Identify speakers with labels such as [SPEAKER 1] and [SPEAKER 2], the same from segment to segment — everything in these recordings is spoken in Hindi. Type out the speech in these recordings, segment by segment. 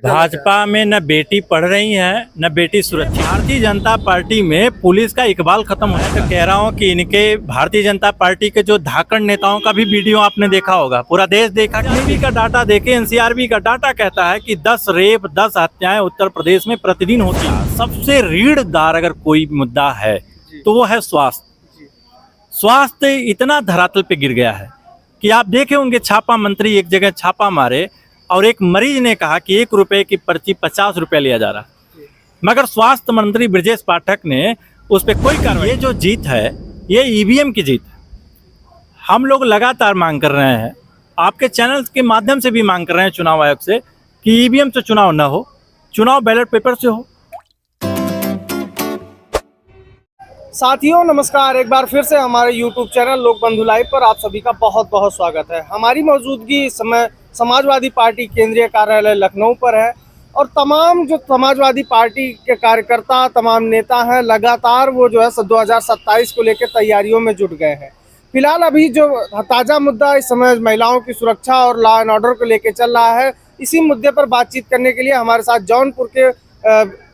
[SPEAKER 1] भाजपा में न बेटी पढ़ रही है न बेटी सुरक्षित। भारतीय जनता पार्टी में पुलिस का इकबाल खत्म हो है। तो कह रहा हूँ कि इनके भारतीय जनता पार्टी के जो धाकड़ नेताओं का भी वीडियो आपने देखा होगा, पूरा देश देखा। एनसीआरबी का डाटा देखे, एनसीआरबी का डाटा कहता है कि 10 रेप 10 हत्याएं उत्तर प्रदेश में प्रतिदिन होती हैं। सबसे रीढ़दार अगर कोई मुद्दा है तो वो है स्वास्थ्य। स्वास्थ्य इतना धरातल पे गिर गया है कि आप देखे होंगे, छापा मंत्री एक जगह छापा मारे और एक मरीज ने कहा कि 1 रुपए की पर्ची 50 रुपए लिया जा रहा, मगर स्वास्थ्य मंत्री ब्रजेश पाठक ने उस पर कोई कार्रवाई। ये जो जीत है ये ईवीएम की जीत है। हम लोग लगातार मांग कर रहे हैं, आपके चैनल के माध्यम से भी मांग कर रहे हैं चुनाव आयोग से कि ईवीएम से चुनाव न हो, चुनाव बैलेट पेपर से हो।
[SPEAKER 2] साथियों नमस्कार, एक बार फिर से हमारे YouTube चैनल लोक बंधु लाइव पर आप सभी का बहुत बहुत स्वागत है। हमारी मौजूदगी इस समय समाजवादी पार्टी केंद्रीय कार्यालय लखनऊ पर है और तमाम जो समाजवादी पार्टी के कार्यकर्ता, तमाम नेता हैं, लगातार वो जो है 2027 को लेकर तैयारियों में जुट गए हैं। फिलहाल अभी जो ताज़ा मुद्दा इस समय महिलाओं की सुरक्षा और लॉ एंड ऑर्डर को लेकर चल रहा है, इसी मुद्दे पर बातचीत करने के लिए हमारे साथ जौनपुर के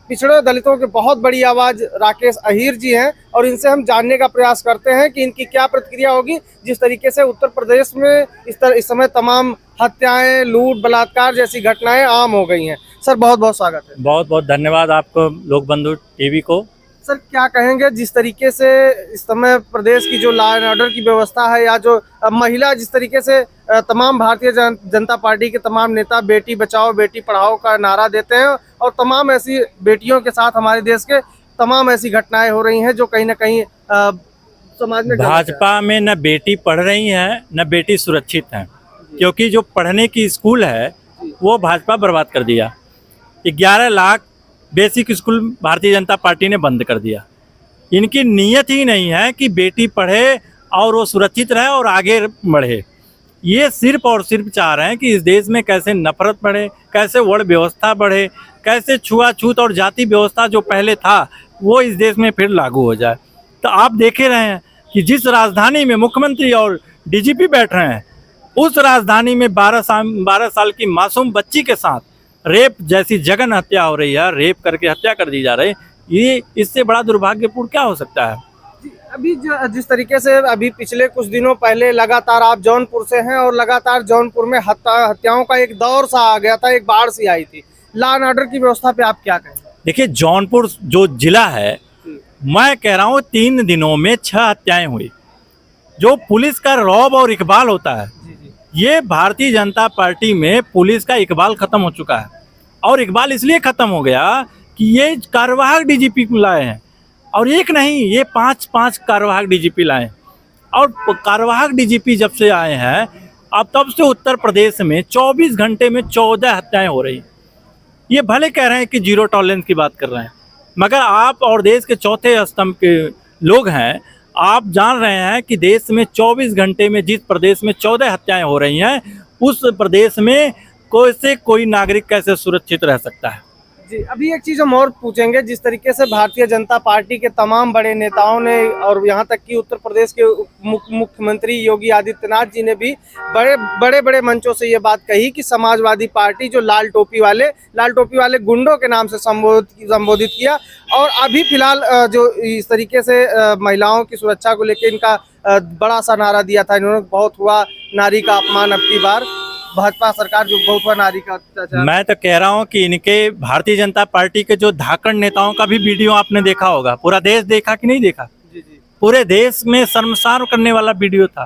[SPEAKER 2] पिछड़े दलितों की बहुत बड़ी आवाज़ राकेश अहीर जी हैं और इनसे हम जानने का प्रयास करते हैं कि इनकी क्या प्रतिक्रिया होगी। जिस तरीके से उत्तर प्रदेश में इस समय तमाम हत्याएं, लूट, बलात्कार जैसी घटनाएं आम हो गई हैं। सर बहुत बहुत स्वागत है।
[SPEAKER 1] बहुत बहुत धन्यवाद आपको लोक बंधु टीवी को।
[SPEAKER 2] सर क्या कहेंगे, जिस तरीके से इस समय प्रदेश की जो लॉ एंड ऑर्डर की व्यवस्था है या जो महिला, जिस तरीके से तमाम भारतीय जनता पार्टी के तमाम नेता बेटी बचाओ बेटी पढ़ाओ का नारा देते हैं और तमाम ऐसी बेटियों के साथ हमारे देश के तमाम ऐसी घटनाएं हो रही हैं जो कहीं ना कहीं समाज में
[SPEAKER 1] भाजपा में न बेटी पढ़ रही है न बेटी सुरक्षित है, क्योंकि जो पढ़ने की स्कूल है वो भाजपा बर्बाद कर दिया। 11 lakh basic school Bharatiya Janata party ने बंद कर दिया। इनकी नीयत ही नहीं है कि बेटी पढ़े और वो सुरक्षित रहे और आगे बढ़े। ये सिर्फ और सिर्फ चाह रहे हैं कि इस देश में कैसे नफरत बढ़े, कैसे वर्ण व्यवस्था बढ़े, कैसे छुआछूत और जाति व्यवस्था जो पहले था वो इस देश में फिर लागू हो जाए। तो आप देखे रहे हैं कि जिस राजधानी में मुख्यमंत्री और डीजीपी बैठ रहे हैं, उस राजधानी में 12 साल की मासूम बच्ची के साथ रेप जैसी जघन हत्या हो रही है, रेप करके हत्या कर दी जा रही है। ये इससे बड़ा दुर्भाग्यपूर्ण क्या हो सकता है।
[SPEAKER 2] अभी जिस तरीके से अभी पिछले कुछ दिनों पहले लगातार आप जौनपुर से हैं और लगातार जौनपुर में हत्याओं का एक दौर सा आ गया था, एक बाढ़ सी आई थी। लॉ एंड ऑर्डर की व्यवस्था पे आप क्या कहें?
[SPEAKER 1] देखिए, जौनपुर जो जिला है, मैं कह रहा हूँ 3 दिनों में 6 हत्याएं हुई। जो पुलिस का रौब और इकबाल होता है, ये भारतीय जनता पार्टी में पुलिस का इकबाल खत्म हो चुका है। और इकबाल इसलिए खत्म हो गया कि ये कार्यवाहक डीजीपी लाए हैं, और एक नहीं, ये 5 कार्यवाहक डीजीपी लाए। और कार्यवाहक डीजीपी जब से आए हैं अब तब से उत्तर प्रदेश में 24 घंटे में 14 हत्याएं हो रही। ये भले कह रहे हैं कि जीरो टॉलरेंस की बात कर रहे हैं, मगर आप और देश के चौथे स्तंभ के लोग हैं, आप जान रहे हैं कि देश में 24 घंटे में जिस प्रदेश में 14 हत्याएं हो रही हैं, उस प्रदेश में कोई नागरिक कैसे सुरक्षित रह सकता है।
[SPEAKER 2] जी, अभी एक चीज़ हम और पूछेंगे। जिस तरीके से भारतीय जनता पार्टी के तमाम बड़े नेताओं ने और यहाँ तक कि उत्तर प्रदेश के मुख्यमंत्री योगी आदित्यनाथ जी ने भी बड़े मंचों से ये बात कही कि समाजवादी पार्टी जो लाल टोपी वाले गुंडों के नाम से संबोधित किया। और अभी फिलहाल जो इस तरीके से महिलाओं की सुरक्षा को लेकर इनका बड़ा सा नारा दिया था, इन्होंने बहुत हुआ नारी का अपमान, अब की बार भाजपा सरकार जो बहुत हुआ नारी का अत्याचार।
[SPEAKER 1] मैं तो कह रहा हूँ कि इनके भारतीय जनता पार्टी के जो धाकड़ नेताओं का भी वीडियो आपने देखा होगा, पूरा देश देखा कि नहीं देखा?
[SPEAKER 2] जी।
[SPEAKER 1] पूरे देश में शर्मसार करने वाला वीडियो था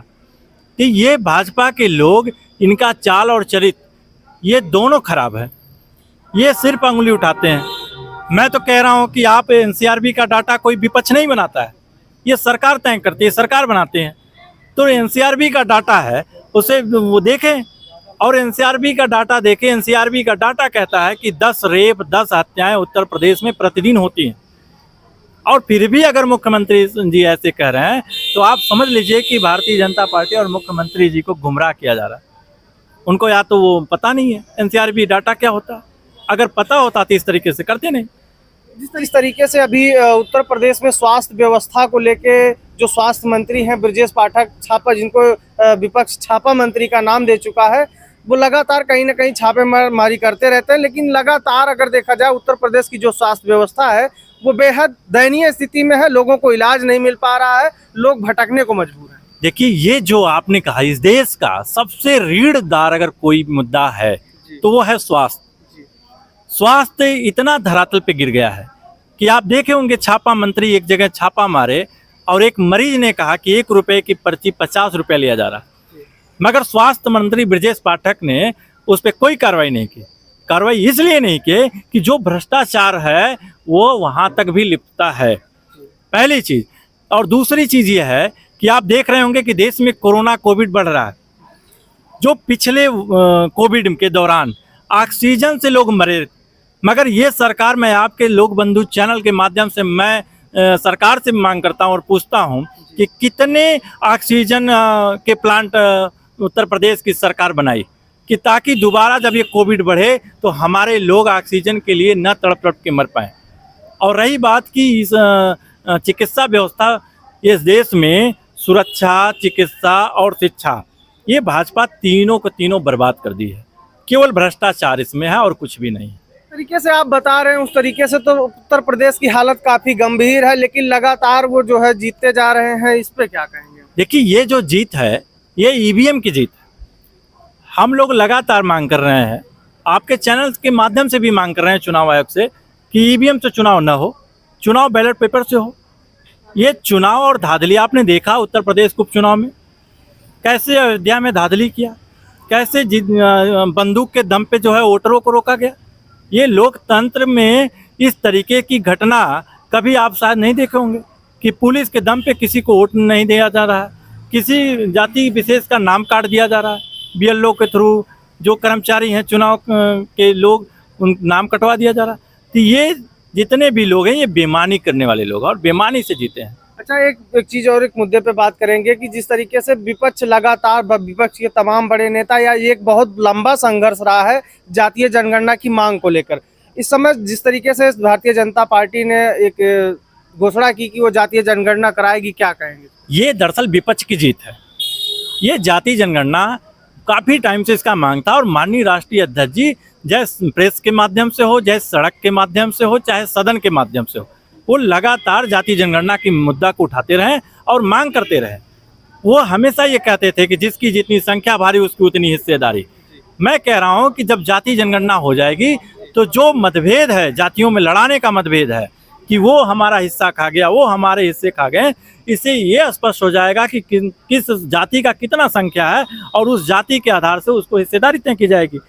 [SPEAKER 1] कि ये भाजपा के लोग, इनका चाल और चरित्र ये दोनों खराब है। ये सिर्फ अंगुली उठाते हैं। मैं तो कह रहा हूँ कि आप एनसीआरबी का डाटा कोई विपक्ष नहीं बनाता है, ये सरकार तय करती है, सरकार बनाते हैं। तो एनसीआरबी का डाटा है, उसे वो देखें और एनसीआरबी का डाटा देखें। एनसीआरबी का डाटा कहता है कि 10 रेप 10 हत्याएं उत्तर प्रदेश में प्रतिदिन होती हैं। और फिर भी अगर मुख्यमंत्री जी ऐसे कह रहे हैं तो आप समझ लीजिए कि भारतीय जनता पार्टी और मुख्यमंत्री जी को गुमराह किया जा रहा है। उनको या तो वो पता नहीं है एनसीआरबी डाटा क्या होता है, अगर पता होता तो इस तरीके से करते नहीं।
[SPEAKER 2] जिस तरीके से अभी उत्तर प्रदेश में स्वास्थ्य व्यवस्था को लेके जो स्वास्थ्य मंत्री हैं ब्रजेश पाठक, जिनको विपक्ष छापा मंत्री का नाम दे चुका है, वो लगातार कहीं ना कहीं छापेमारी करते रहते हैं, लेकिन लगातार अगर देखा जाए उत्तर प्रदेश की जो स्वास्थ्य व्यवस्था है वो बेहद दयनीय स्थिति में है। लोगों को इलाज नहीं मिल पा रहा है, लोग भटकने को मजबूर हैं।
[SPEAKER 1] देखिए, ये जो आपने कहा, इस देश का सबसे रीढ़दार अगर कोई मुद्दा है तो वो है स्वास्थ्य। स्वास्थ्य इतना धरातल पे गिर गया है कि आप देखे होंगे, छापा मंत्री एक जगह छापा मारे और एक मरीज ने कहा कि 1 रुपए की पर्ची 50 रुपए लिया जा रहा, मगर स्वास्थ्य मंत्री ब्रजेश पाठक ने उस पर कोई कार्रवाई नहीं की। कार्रवाई इसलिए नहीं की कि जो भ्रष्टाचार है वो वहाँ तक भी लिपटता है, पहली चीज। और दूसरी चीज ये है कि आप देख रहे होंगे कि देश में कोविड बढ़ रहा है। जो पिछले कोविड के दौरान ऑक्सीजन से लोग मरे, मगर ये सरकार, मैं आपके लोक बंधु चैनल के माध्यम से मैं सरकार से मांग करता हूँ और पूछता हूँ कि कितने ऑक्सीजन के प्लांट उत्तर प्रदेश की सरकार बनाई कि ताकि दोबारा जब ये कोविड बढ़े तो हमारे लोग ऑक्सीजन के लिए न तड़प तड़प के मर पाएँ। और रही बात कि इस चिकित्सा व्यवस्था, इस देश में सुरक्षा, चिकित्सा और शिक्षा, ये भाजपा तीनों को तीनों बर्बाद कर दी है। केवल भ्रष्टाचार इसमें है और कुछ भी नहीं।
[SPEAKER 2] तरीके से आप बता रहे हैं उस तरीके से तो उत्तर प्रदेश की हालत काफी गंभीर है, लेकिन लगातार वो जो है जीतते जा रहे हैं, इस पे क्या कहेंगे?
[SPEAKER 1] देखिए, ये जो जीत है ये ईवीएम की जीत है। हम लोग लगातार मांग कर रहे हैं, आपके चैनल के माध्यम से भी मांग कर रहे हैं चुनाव आयोग से कि ईवीएम से चुनाव न हो, चुनाव बैलेट पेपर से हो। ये चुनाव और धांधली आपने देखा उत्तर प्रदेश उपचुनाव में कैसे अयोध्या में धांधली किया, कैसे बंदूक के दम पे जो है वोटरों को रोका गया। ये लोकतंत्र में इस तरीके की घटना कभी आप शायद नहीं देखे होंगे कि पुलिस के दम पे किसी को वोट नहीं दिया जा रहा है, किसी जाति विशेष का नाम काट दिया जा रहा है, बीएलओ के थ्रू जो कर्मचारी हैं चुनाव के लोग, उन नाम कटवा दिया जा रहा है। तो ये जितने भी लोग हैं ये बेईमानी करने वाले लोग हैं और बेईमानी से जीते हैं।
[SPEAKER 2] अच्छा, एक चीज और एक मुद्दे पे बात करेंगे कि जिस तरीके से विपक्ष लगातार, विपक्ष के तमाम बड़े नेता, या ये एक बहुत लंबा संघर्ष रहा है जातीय जनगणना की मांग को लेकर। इस समय जिस तरीके से भारतीय जनता पार्टी ने एक घोषणा की कि वो जातीय जनगणना कराएगी, क्या कहेंगे?
[SPEAKER 1] ये दरअसल विपक्ष की जीत है। ये जातीय जनगणना काफी टाइम से इसका मांग था और माननीय राष्ट्रीय अध्यक्ष जी, चाहे प्रेस के माध्यम से हो, चाहे सड़क के माध्यम से हो, चाहे सदन के माध्यम से हो, वो लगातार जातीय जनगणना की मुद्दा को उठाते रहे और मांग करते रहे। वो हमेशा ये कहते थे कि जिसकी जितनी संख्या भारी उसकी उतनी हिस्सेदारी। मैं कह रहा हूँ कि जब जातीय जनगणना हो जाएगी तो जो मतभेद है, जातियों में लड़ाने का मतभेद है कि वो हमारा हिस्सा खा गया, वो हमारे हिस्से खा गए, इससे ये स्पष्ट हो जाएगा कि किस जाति का कितना संख्या है और उस जाति के आधार से उसको हिस्सेदारी तय की जाएगी,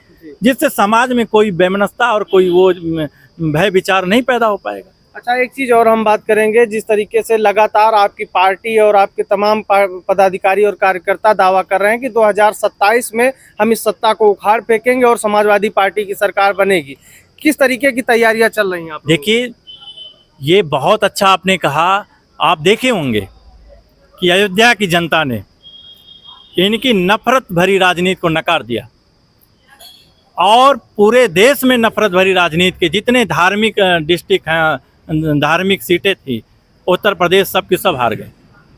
[SPEAKER 1] जिससे समाज में कोई बेमनस्ता और कोई वो भय विचार नहीं पैदा हो पाएगा।
[SPEAKER 2] अच्छा, एक चीज और हम बात करेंगे, जिस तरीके से लगातार आपकी पार्टी और आपके तमाम पदाधिकारी और कार्यकर्ता दावा कर रहे हैं कि 2027 में हम इस सत्ता को उखाड़ फेंकेंगे और समाजवादी पार्टी की सरकार बनेगी, किस तरीके की तैयारियां चल रही हैं आप?
[SPEAKER 1] देखिए, ये बहुत अच्छा आपने कहा। आप देखे होंगे कि अयोध्या की जनता ने इनकी नफरत भरी राजनीति को नकार दिया और पूरे देश में नफरत भरी राजनीति के जितने धार्मिक डिस्ट्रिक्ट हैं, धार्मिक सीटें थी, उत्तर प्रदेश सब के सब हार गए।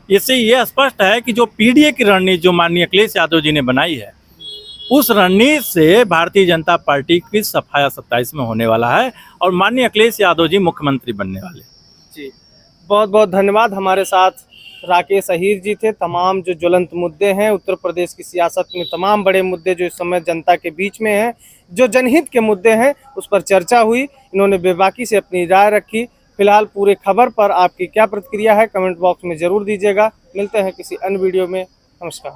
[SPEAKER 1] इससे ये स्पष्ट है कि जो पीडीए की रणनीति जो माननीय अखिलेश यादव जी ने बनाई है, उस रणनीति से भारतीय जनता पार्टी की सफाया 27 में होने वाला है और माननीय अखिलेश यादव जी मुख्यमंत्री बनने वाले।
[SPEAKER 2] जी, बहुत बहुत धन्यवाद। हमारे साथ राकेश अहीर जी थे। तमाम जो ज्वलंत मुद्दे हैं उत्तर प्रदेश की सियासत में, तमाम बड़े मुद्दे जो इस समय जनता के बीच में हैं, जो जनहित के मुद्दे हैं, उस पर चर्चा हुई। इन्होंने बेबाकी से अपनी राय रखी। फिलहाल पूरे खबर पर आपकी क्या प्रतिक्रिया है कमेंट बॉक्स में ज़रूर दीजिएगा। मिलते हैं किसी अन्य वीडियो में। नमस्कार।